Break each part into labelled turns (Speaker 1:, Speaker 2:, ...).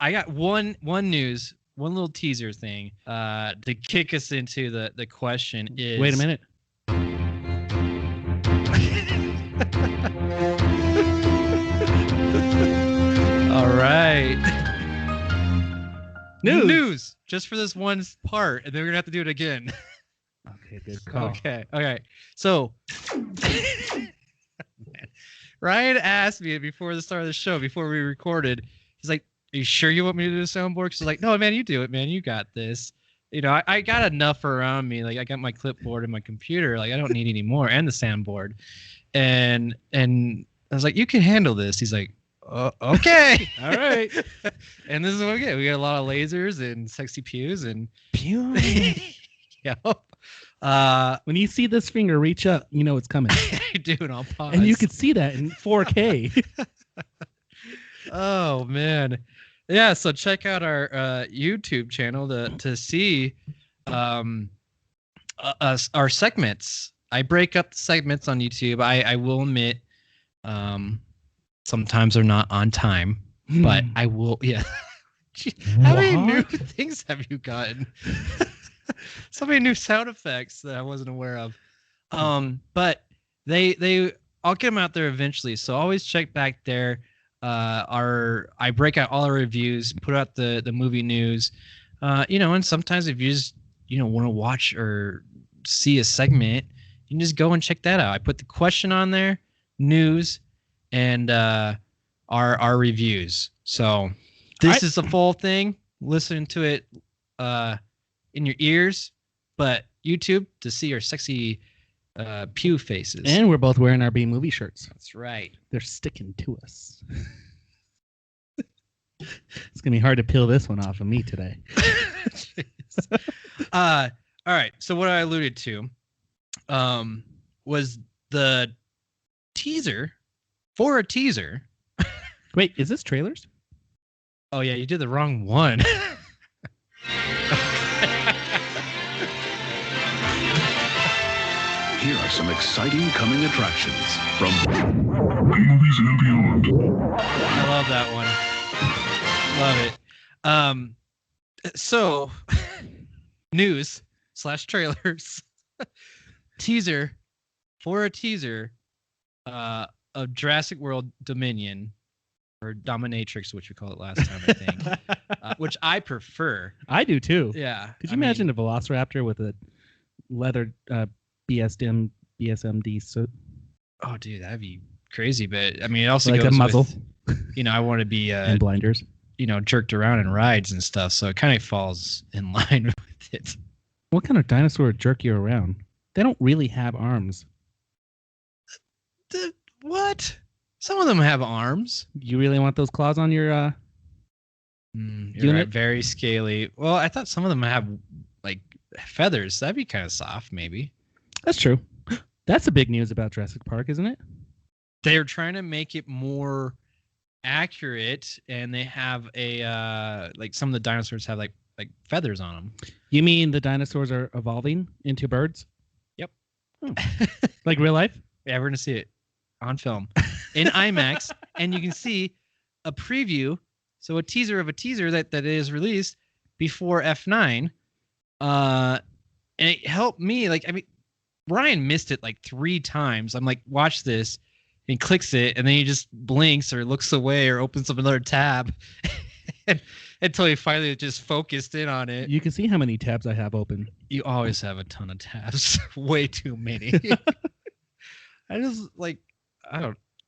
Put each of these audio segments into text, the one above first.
Speaker 1: I got one news, one little teaser thing to kick us into the question is.
Speaker 2: Wait a minute.
Speaker 1: All right.
Speaker 2: News.
Speaker 1: Just for this one part, and then we're gonna have to do it again.
Speaker 2: Okay, good call.
Speaker 1: Okay. So Ryan asked me before the start of the show, before we recorded, he's like, "Are you sure you want me to do the soundboard?" She's like, "No, man, you do it, man. You got this." You know, I got enough around me. Like, I got my clipboard and my computer. Like, I don't need any more, and the soundboard. And I was like, "You can handle this." He's like, "Okay,
Speaker 2: All right."
Speaker 1: And this is what we get. We got a lot of lasers and sexy pews and
Speaker 2: Pew.
Speaker 1: yeah.
Speaker 2: When you see this finger reach up, you know it's coming.
Speaker 1: I do, and I'll pause.
Speaker 2: And you can see that in 4K.
Speaker 1: Oh man, yeah. So check out our YouTube channel to see our segments. I break up the segments on YouTube. I will admit, sometimes they're not on time, but I will. Yeah. How many new things have you gotten? So many new sound effects that I wasn't aware of. But I'll get them out there eventually. So always check back there. I break out all our reviews, put out the movie news, and sometimes if you just want to watch or see a segment, you can just go and check that out. I put the question on there, news, and our reviews. So this is the full thing. Listen to it in your ears, but YouTube to see our sexy pew faces.
Speaker 2: And we're both wearing our B movie shirts.
Speaker 1: That's right.
Speaker 2: They're sticking to us. It's gonna be hard to peel this one off of me today.
Speaker 1: All right. So what I alluded to was the teaser for a teaser.
Speaker 2: Wait, is this trailers?
Speaker 1: Oh yeah, you did the wrong one.
Speaker 3: Here are some exciting coming attractions from
Speaker 4: Movies and Beyond.
Speaker 1: I love that one. Love it. So, news/trailers teaser for a teaser of Jurassic World Dominion, or Dominatrix, which we called it last time, I think, which I prefer.
Speaker 2: I do too.
Speaker 1: Yeah.
Speaker 2: Could you imagine a Velociraptor with a leather BSMD suit?
Speaker 1: Oh, dude, that'd be crazy. But I mean, it also
Speaker 2: like
Speaker 1: goes
Speaker 2: a muzzle,
Speaker 1: with, I want to be
Speaker 2: and blinders.
Speaker 1: Jerked around in rides and stuff. So it kind of falls in line with it.
Speaker 2: What kind of dinosaur would jerk you around? They don't really have arms.
Speaker 1: What? Some of them have arms.
Speaker 2: You really want those claws on your
Speaker 1: You're right, very scaly. Well, I thought some of them have like feathers. That'd be kind of soft, maybe.
Speaker 2: That's true. That's the big news about Jurassic Park, isn't it?
Speaker 1: They're trying to make it more accurate, and they have a like some of the dinosaurs have like feathers on them.
Speaker 2: You mean the dinosaurs are evolving into birds?
Speaker 1: Yep.
Speaker 2: Oh. Like real life?
Speaker 1: Yeah, we're gonna see it on film in IMAX, and you can see a preview, so a teaser of a teaser that is released before F9. And it helped me. Like, I mean, Ryan missed it like 3 times. I'm like, watch this. And he clicks it, and then he just blinks or looks away or opens up another tab until he finally just focused in on it.
Speaker 2: You can see how many tabs I have open.
Speaker 1: You always have a ton of tabs. Way too many. I just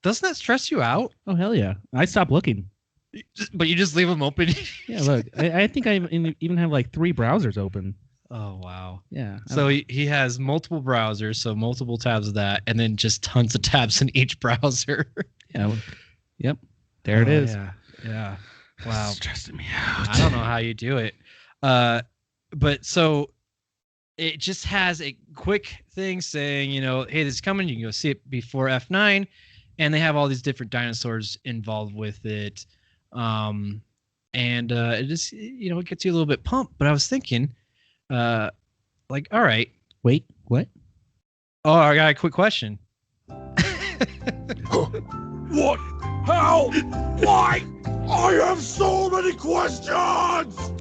Speaker 1: doesn't that stress you out?
Speaker 2: Oh, hell yeah. I stopped looking.
Speaker 1: But you just leave them open?
Speaker 2: Yeah, look. I think I even have like 3 browsers open.
Speaker 1: Oh, wow.
Speaker 2: Yeah.
Speaker 1: So he has multiple browsers, so multiple tabs of that, and then just tons of tabs in each browser.
Speaker 2: Yeah. Well, yep. There it is.
Speaker 1: Yeah. Wow.
Speaker 2: It's stressing me out.
Speaker 1: I don't know how you do it. But so it just has a quick thing saying, hey, this is coming. You can go see it before F9. And they have all these different dinosaurs involved with it. And it just, it gets you a little bit pumped. But I was thinking, all right.
Speaker 2: Wait, what?
Speaker 1: Oh, I got a quick question.
Speaker 4: What?
Speaker 5: How? Why? I have so many questions!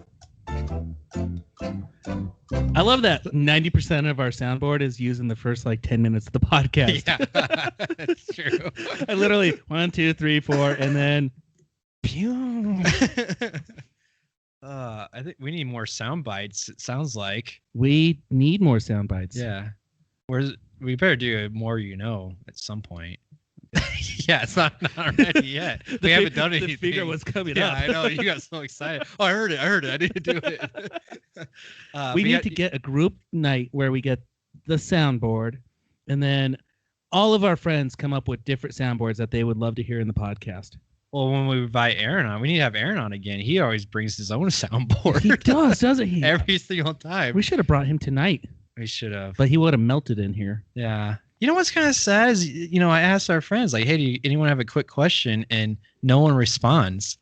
Speaker 2: I love that 90% of our soundboard is used in the first 10 minutes of the podcast.
Speaker 1: Yeah, that's true.
Speaker 2: I literally 1, 2, 3, 4, and then pew.
Speaker 1: I think we need more sound bites. It sounds like.
Speaker 2: We need more sound bites.
Speaker 1: Yeah. We better do a more at some point. Yeah, it's not ready yet. We haven't done anything.
Speaker 2: The figure was coming
Speaker 1: yeah,
Speaker 2: up.
Speaker 1: I know. You got so excited. Oh, I heard it. I need to do it.
Speaker 2: We need to get a group night where we get the soundboard, and then all of our friends come up with different soundboards that they would love to hear in the podcast.
Speaker 1: Well, when we invite Aaron on, we need to have Aaron on again. He always brings his own soundboard.
Speaker 2: He does, doesn't he?
Speaker 1: Every single time.
Speaker 2: We should have brought him tonight.
Speaker 1: We should have.
Speaker 2: But he would have melted in here.
Speaker 1: Yeah. You know what's kind of sad is, I asked our friends, like, hey, do anyone have a quick question? And no one responds.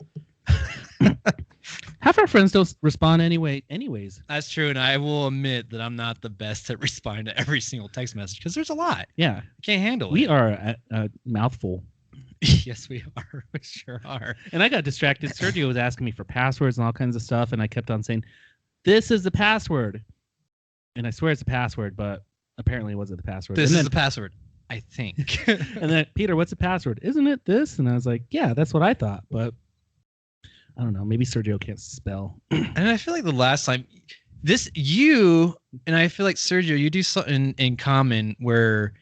Speaker 2: Half our friends don't respond anyways.
Speaker 1: That's true. And I will admit that I'm not the best at responding to every single text message because there's a lot.
Speaker 2: Yeah.
Speaker 1: I can't handle it.
Speaker 2: We are a mouthful.
Speaker 1: Yes, we are. We sure are.
Speaker 2: And I got distracted. Sergio was asking me for passwords and all kinds of stuff. And I kept on saying, this is the password. And I swear it's a password, but apparently it wasn't the password.
Speaker 1: This is the password, I think.
Speaker 2: And then, Peter, what's the password? Isn't it this? And I was like, yeah, that's what I thought. But I don't know. Maybe Sergio can't spell.
Speaker 1: And I feel like the last time, you and I feel like Sergio, you do something in common where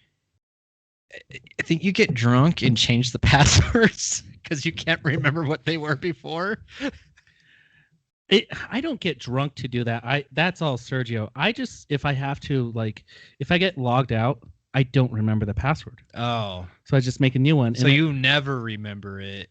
Speaker 1: I think you get drunk and change the passwords because you can't remember what they were before.
Speaker 2: I don't get drunk to do that. That's all Sergio. I just, if I have to, if I get logged out, I don't remember the password.
Speaker 1: Oh.
Speaker 2: So I just make a new one.
Speaker 1: So you never remember it.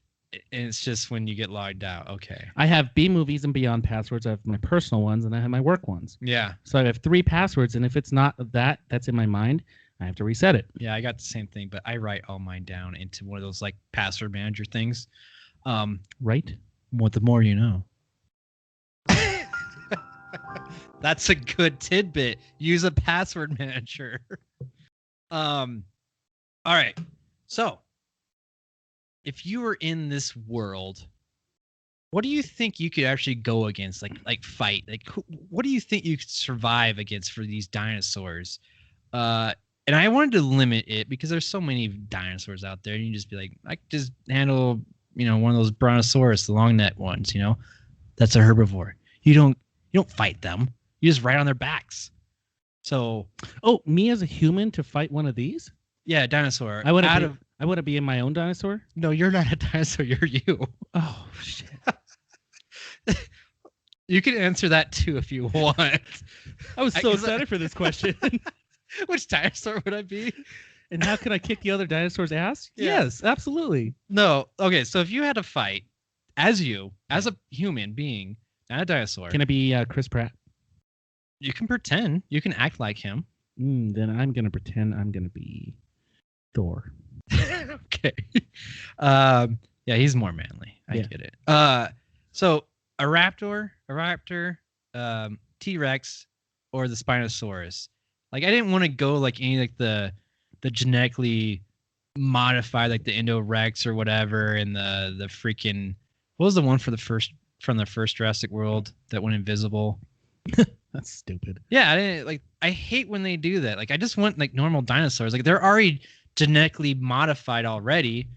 Speaker 1: And it's just when you get logged out. Okay.
Speaker 2: I have B Movies and Beyond passwords. I have my personal ones and I have my work ones.
Speaker 1: Yeah.
Speaker 2: So I have 3 passwords. And if it's not that's in my mind, I have to reset it.
Speaker 1: Yeah, I got the same thing, but I write all mine down into one of those password manager things.
Speaker 2: Right?
Speaker 1: What the more you know. That's a good tidbit. Use a password manager. All right. So, if you were in this world, what do you think you could actually go against? Like fight? What do you think you could survive against for these dinosaurs? And I wanted to limit it because there's so many dinosaurs out there. And you just be like, I could just handle, one of those brontosaurus, the long neck ones. That's a herbivore. You don't fight them. You just ride on their backs. So,
Speaker 2: me as a human to fight one of these?
Speaker 1: Yeah, dinosaur.
Speaker 2: I want to be in my own dinosaur.
Speaker 1: No, you're not a dinosaur. You're you.
Speaker 2: Oh shit.
Speaker 1: You can answer that too if you want.
Speaker 2: I was so excited for this question.
Speaker 1: Which dinosaur would I be?
Speaker 2: And how can I kick the other dinosaur's ass?
Speaker 1: Yeah.
Speaker 2: Yes, absolutely.
Speaker 1: No. Okay, so if you had to fight as a human being, not a dinosaur.
Speaker 2: Can I be Chris Pratt?
Speaker 1: You can pretend. You can act like him.
Speaker 2: Then I'm going to pretend I'm going to be Thor.
Speaker 1: Okay. Yeah, he's more manly. I get it. So a raptor, T-Rex, or the Spinosaurus. I didn't want to go any the genetically modified the Indo-Rex or whatever, and the freaking, what was the one from the first Jurassic World that went invisible?
Speaker 2: That's stupid.
Speaker 1: Yeah, I didn't I hate when they do that. I just want normal dinosaurs. They're already genetically modified already.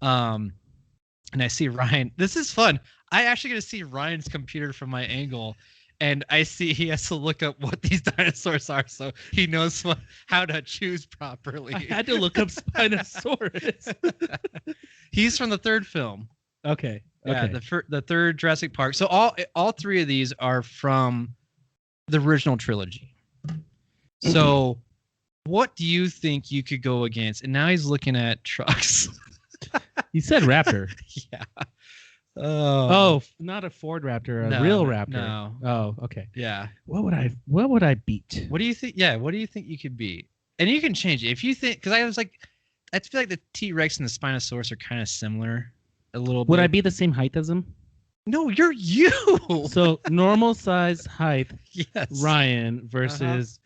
Speaker 1: And I see Ryan. This is fun. I actually get to see Ryan's computer from my angle, and I see he has to look up what these dinosaurs are so he knows how to choose properly.
Speaker 2: I had to look up Spinosaurus.
Speaker 1: He's from the 3rd film.
Speaker 2: Okay.
Speaker 1: Yeah,
Speaker 2: okay.
Speaker 1: the 3rd Jurassic Park. So all 3 of these are from the original trilogy. So what do you think you could go against? And now he's looking at trucks.
Speaker 2: You said raptor.
Speaker 1: Yeah.
Speaker 2: Oh, not a Ford Raptor, a real Raptor.
Speaker 1: No.
Speaker 2: Oh, okay.
Speaker 1: Yeah.
Speaker 2: What would I beat?
Speaker 1: What do you think? Yeah. What do you think you could beat? And you can change it if you think, because I feel like the T-Rex and the Spinosaurus are kind of similar a little bit.
Speaker 2: Would I be the same height as him?
Speaker 1: No, you're you.
Speaker 2: So normal size height,
Speaker 1: yes.
Speaker 2: Ryan versus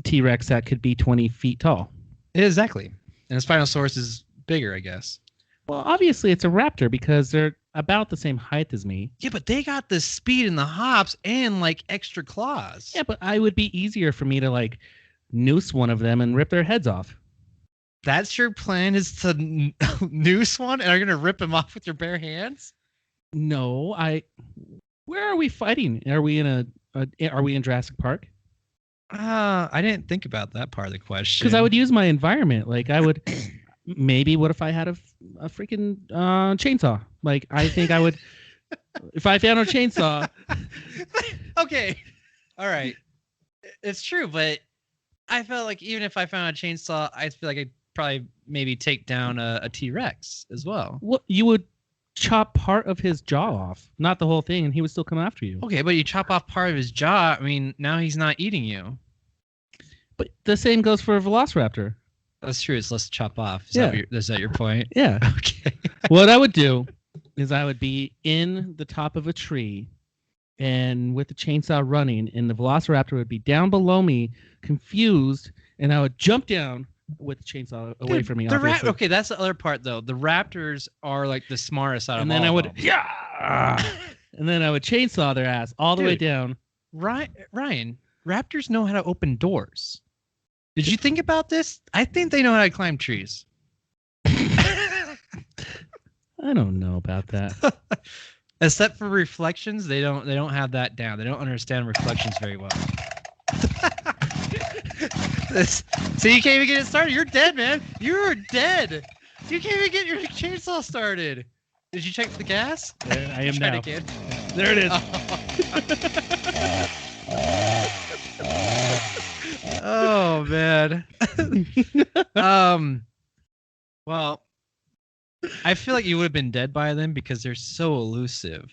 Speaker 2: T-Rex that could be 20 feet tall.
Speaker 1: Exactly. And the Spinosaurus is bigger, I guess.
Speaker 2: Well, obviously it's a raptor because they're about the same height as me.
Speaker 1: Yeah, but they got the speed and the hops and like extra claws.
Speaker 2: Yeah, but I would be easier for me to like noose one of them and rip their heads off.
Speaker 1: That's your plan, is to noose one and are you gonna rip him off with your bare hands?
Speaker 2: No, where are we fighting? Are we in are we in Jurassic Park?
Speaker 1: I didn't think about that part of the question.
Speaker 2: Because I would use my environment. Like I would maybe what if I had a freaking chainsaw? Like I think I would if I found a chainsaw.
Speaker 1: Okay. All right. It's true, but I felt like even if I found a chainsaw, I feel like I'd probably maybe take down a T-Rex as well.
Speaker 2: What you would chop part of his jaw off, not the whole thing, and he would still come after you.
Speaker 1: Okay, but you chop off part of his jaw. I mean, now he's not eating you.
Speaker 2: But the same goes for a velociraptor.
Speaker 1: That's true. It's less to chop off. Is that your point?
Speaker 2: Yeah.
Speaker 1: Okay.
Speaker 2: What I would do is I would be in the top of a tree and with the chainsaw running, and the velociraptor would be down below me, confused, and I would jump down with the chainsaw away from me.
Speaker 1: Okay, that's the other part though. The raptors are like the smartest out of all.
Speaker 2: And then I would
Speaker 1: them.
Speaker 2: and then I would chainsaw their ass all the way down.
Speaker 1: Ryan, raptors know how to open doors. Did you think about this? I think they know how to climb trees.
Speaker 2: I don't know about that.
Speaker 1: Except for reflections, they don't have that down. They don't understand reflections very well. So you can't even get it started. You're dead, man. You're dead. You can't even get your chainsaw started. Did you check the gas?
Speaker 2: There I am now.
Speaker 1: Again.
Speaker 2: There it is.
Speaker 1: Oh man. Well, I feel like you would have been dead by then because they're so elusive.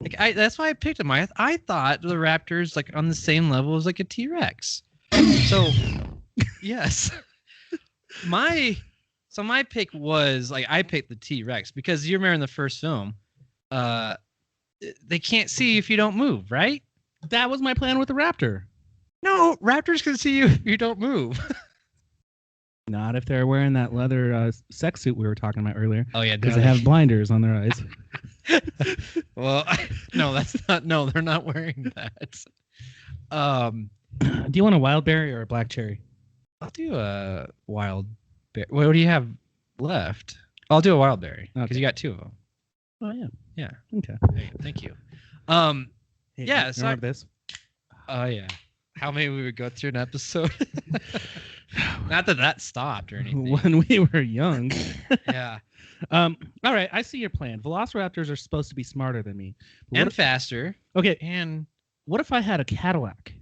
Speaker 1: Like that's why I picked them. I thought the raptors like on the same level as like a T-Rex. So yes. My pick was like I picked the T-Rex because you remember in the first film, they can't see if you don't move, right?
Speaker 2: That was my plan with the raptor.
Speaker 1: No, raptors can see you if you don't move.
Speaker 2: Not if they're wearing that leather sex suit we were talking about earlier.
Speaker 1: Oh yeah,
Speaker 2: because they have blinders on their eyes.
Speaker 1: Well, no, that's not. No, they're not wearing that.
Speaker 2: Do you want a wild berry or a black cherry?
Speaker 1: I'll do a wild berry. What do you have left? I'll do a wild berry because you got two of them.
Speaker 2: Oh yeah,
Speaker 1: yeah.
Speaker 2: Okay.
Speaker 1: Thank you.
Speaker 2: Hey,
Speaker 1: yeah. So
Speaker 2: remember this?
Speaker 1: Oh yeah. How many we would go through an episode? Not that stopped or anything.
Speaker 2: When we were young.
Speaker 1: Yeah.
Speaker 2: All right, I see your plan. Velociraptors are supposed to be smarter than me.
Speaker 1: And faster.
Speaker 2: Okay.
Speaker 1: And
Speaker 2: what if I had a Cadillac?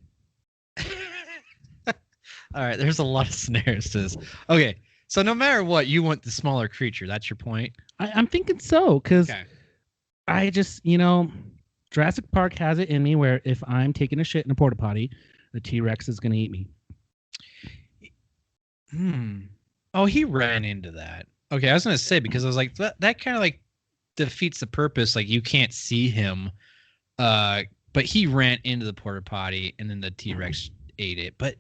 Speaker 1: All right, there's a lot of scenarios to this. Okay, so no matter what, you want the smaller creature. That's your point?
Speaker 2: I'm thinking so, because I just, Jurassic Park has it in me where if I'm taking a shit in a porta potty, the T-Rex is going to eat me.
Speaker 1: Oh, he ran into that. Okay, I was going to say, because I was like, that kind of like defeats the purpose. Like, you can't see him. But he ran into the porta potty, and then the T-Rex ate it. But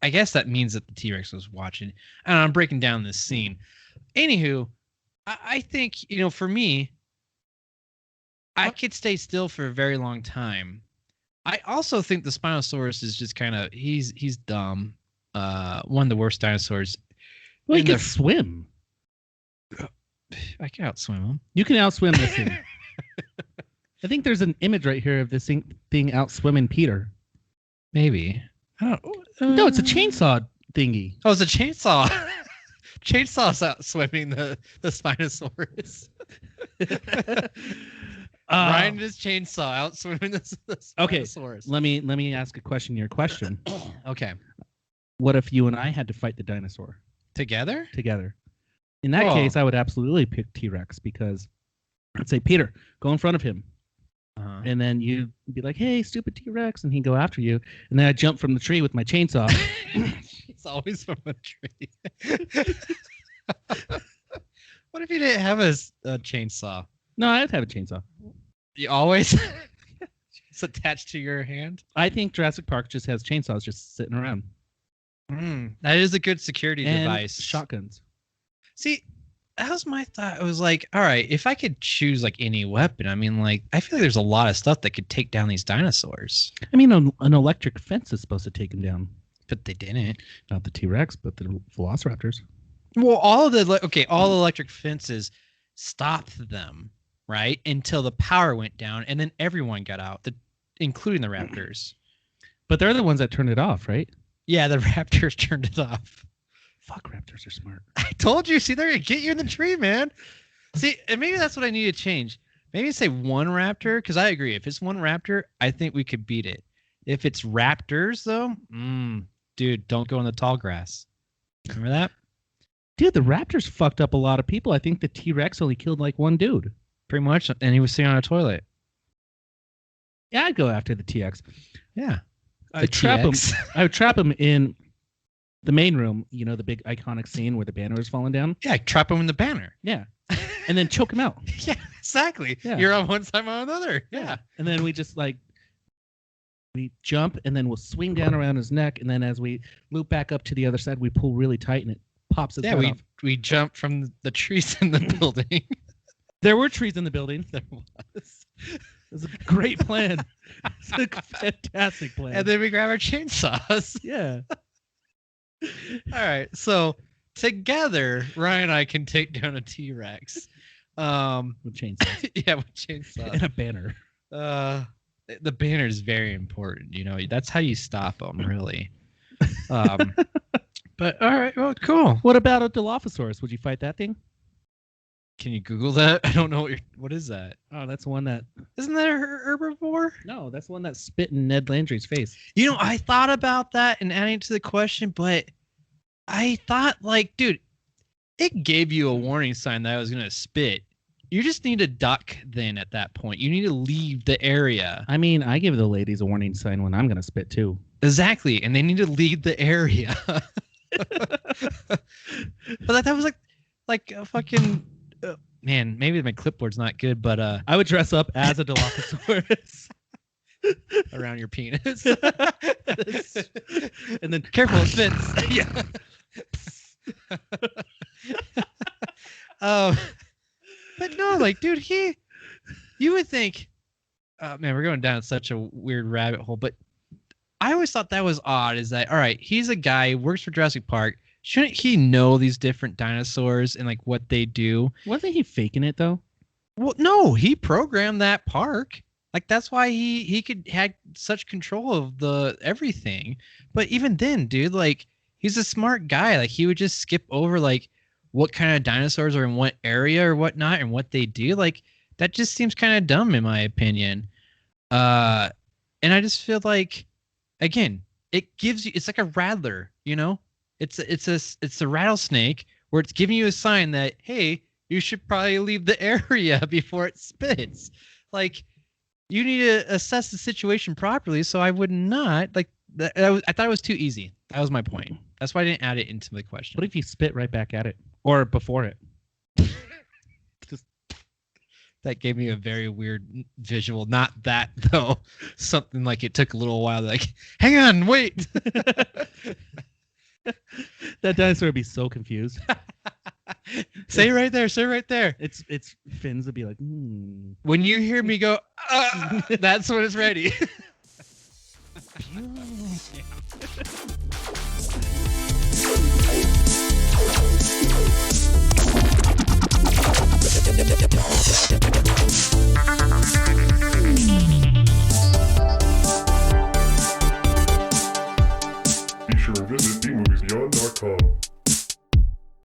Speaker 1: I guess that means that the T-Rex was watching. And I'm breaking down this scene. Anywho, I think, for me, I could stay still for a very long time. I also think the Spinosaurus is just kind of he's dumb. One of the worst dinosaurs.
Speaker 2: Well, he can swim.
Speaker 1: I can outswim him.
Speaker 2: You can outswim this thing. I think there's an image right here of this thing outswimming Peter.
Speaker 1: Maybe. I don't.
Speaker 2: No, it's a chainsaw thingy.
Speaker 1: Oh, it's a chainsaw. Chainsaw's outswimming the Spinosaurus. Ryan and his chainsaw outswimming the Spinosaurus.
Speaker 2: Okay, let me ask a question. Your question.
Speaker 1: Okay.
Speaker 2: What if you and I had to fight the dinosaur
Speaker 1: together?
Speaker 2: In that case, I would absolutely pick T-Rex because I'd say, Peter, go in front of him. And then you'd be like, hey, stupid T-Rex. And he'd go after you. And then I'd jump from the tree with my chainsaw.
Speaker 1: It's always from a tree. What if you didn't have a chainsaw?
Speaker 2: No, I'd have a chainsaw.
Speaker 1: You always? It's attached to your hand?
Speaker 2: I think Jurassic Park just has chainsaws just sitting around.
Speaker 1: That is a good security device.
Speaker 2: Shotguns.
Speaker 1: See, that was my thought. It was like, all right, if I could choose like any weapon, I mean, like, I feel like there's a lot of stuff that could take down these dinosaurs,
Speaker 2: I mean, an electric fence is supposed to take him down.
Speaker 1: but they didn't.
Speaker 2: Not the T-Rex, but the Velociraptors.
Speaker 1: Well, all the electric fences stopped them, right, until the power went down, and then everyone got out, including the raptors.
Speaker 2: But they're the ones that turned it off, right?
Speaker 1: Yeah, the raptors turned it off.
Speaker 2: Fuck, raptors are smart.
Speaker 1: I told you. See, they're gonna get you in the tree, man. See, and maybe that's what I need to change. Maybe say one raptor, because I agree. If it's one raptor, I think we could beat it. If it's raptors, though, dude, don't go in the tall grass. Remember that?
Speaker 2: Dude, the raptors fucked up a lot of people. I think the T-Rex only killed like one dude.
Speaker 1: Pretty much, and he was sitting on a toilet.
Speaker 2: Yeah, I'd go after the T-Rex.
Speaker 1: Yeah.
Speaker 2: I'd trap him. I would trap him in the main room. You know, the big iconic scene where the banner is falling down.
Speaker 1: Yeah, trap him in the banner.
Speaker 2: Yeah, and then choke him out.
Speaker 1: Yeah, exactly.
Speaker 2: Yeah.
Speaker 1: You're on one side, I'm on another. Yeah.
Speaker 2: And then we just we jump, and then we'll swing down around his neck, and then as we loop back up to the other side, we pull really tight, and it pops his head off.
Speaker 1: we jump from the trees in the building.
Speaker 2: There were trees in the building.
Speaker 1: There was.
Speaker 2: It was a great plan. It's a fantastic plan.
Speaker 1: And then we grab our chainsaws.
Speaker 2: Yeah.
Speaker 1: All right. So together, Ryan and I can take down a T-Rex.
Speaker 2: With chainsaws.
Speaker 1: Yeah, with chainsaws.
Speaker 2: And a banner.
Speaker 1: The banner is very important. You know, that's how you stop them, really. But all right. Well, cool.
Speaker 2: What about a Dilophosaurus? Would you fight that thing?
Speaker 1: Can you Google that? I don't know what is that.
Speaker 2: Oh, that's one that.
Speaker 1: Isn't that a herbivore?
Speaker 2: No, that's one that spit in Ned Landry's face.
Speaker 1: You know, I thought about that and adding it to the question, but I thought, like, dude, it gave you a warning sign that I was gonna spit. You just need to duck then at that point. You need to leave the area.
Speaker 2: I mean, I give the ladies a warning sign when I'm gonna spit too.
Speaker 1: Exactly, and they need to leave the area. But that was like a fucking. Man, maybe my clipboard's not good, but
Speaker 2: I would dress up as a Dilophosaurus.
Speaker 1: Around your penis.
Speaker 2: And then
Speaker 1: Careful, it fits. Yeah. But no, like, dude, you would think, man, we're going down such a weird rabbit hole, but I always thought that was odd, is that, all right, he's a guy who works for Jurassic Park. Shouldn't he know these different dinosaurs and like what they do?
Speaker 2: Wasn't he faking it though?
Speaker 1: Well, no, he programmed that park. Like that's why he had such control of the everything. But even then, dude, like he's a smart guy. Like he would just skip over like what kind of dinosaurs are in what area or whatnot and what they do. Like that just seems kind of dumb in my opinion. And I just feel like, again, it's like a rattler, you know? It's a rattlesnake where it's giving you a sign that, hey, you should probably leave the area before it spits. Like you need to assess the situation properly. So I would not like that. I thought it was too easy. That was my point. That's why I didn't add it into the question.
Speaker 2: What if you spit right back at it or before it?
Speaker 1: That gave me a very weird visual. Not that though. Something like it took a little while. Like, hang on, wait.
Speaker 2: That dinosaur would be so confused.
Speaker 1: Say right there. Say right there.
Speaker 2: Its fins would be like,
Speaker 1: When you hear me go, that's when it's ready.
Speaker 4: Be sure to visit bmoviesbeyond.com.